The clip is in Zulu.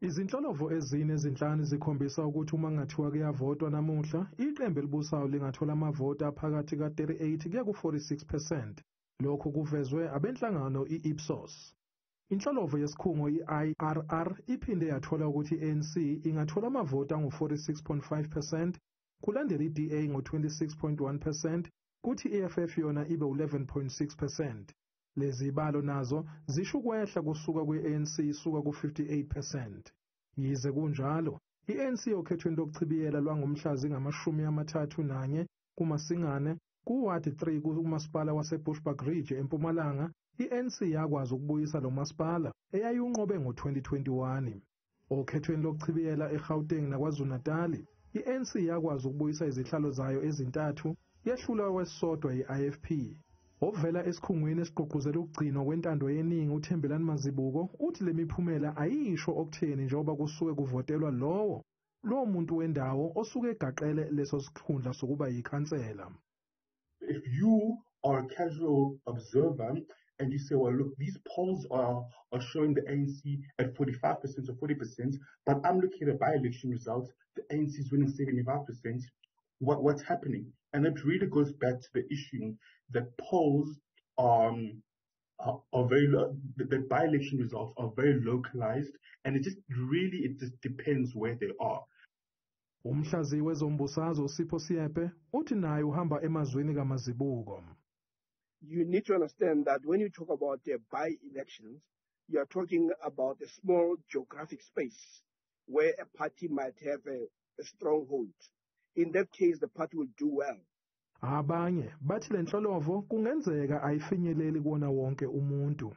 Izinhlolovo ezine ezinhlanu zikhombisa ukuthi uma ngathiwa kuyavotwa namuhla, iqembu elibusayo lingathola amavoti aphakathi ka-38 kuya ku-46%. Lokhu kuvezwe abenhlangano i-Ipsos. Inhlolovo yesikhungo i-IRR iphinde yathola ukuthi i-ANC ingathola amavoti angu-46.5%, kulandela i-DA ngo-26.1%, kuthi i-EFF yona ibe 11.6%. Lezi ibalo nazo zisho ukwehla kusuka kwe-ANC isuka ku-58%. Yize kunjalo, i-ANC okhethweni lokuchibiyela lwangomhla zingama-31 kuMasingane kuWard 3 kuMasipala waseBushbuckridge empumalanga, i-ANC yakwazi ukubuyisa lo masipala eyayunqobe ngo-2021. Okhethweni lokuchibiyela eGauteng naKwaZulu-Natal, i-ANC yakwazi ukubuyisa izihlalo zayo ezintathu, yehlula wesodwa i-IFP. Ovela esikhungweni esigqugquzela ukugcinwa kwentando yeningi uThembelani Mazibuko uthi le miphumela ayisho okutheni njengoba kusuke kuvotelwa lowo muntu wendawo osuke egaqele leso sikhundla sokuba yikhansela. If you are a casual observer and you say, well, look, these polls are showing the ANC at 45% or 40%, but I'm looking at the by-election results, the ANC is winning 75%. What's happening? And it really goes back to the issue that polls are very, the by-election results are very localized, and it just depends where they are. Umhlaziyi wezombusazwe uSipho Siepe uthi naye uhamba emazweni kaMazibuko. You need to understand that when you talk about the by-elections, you are talking about a small geographic space where a party might have a stronghold. In that case, the party will do well. Abanye bathi le nhlolovo kungenzeka ayifinyeleli kuwona wonke umuntu.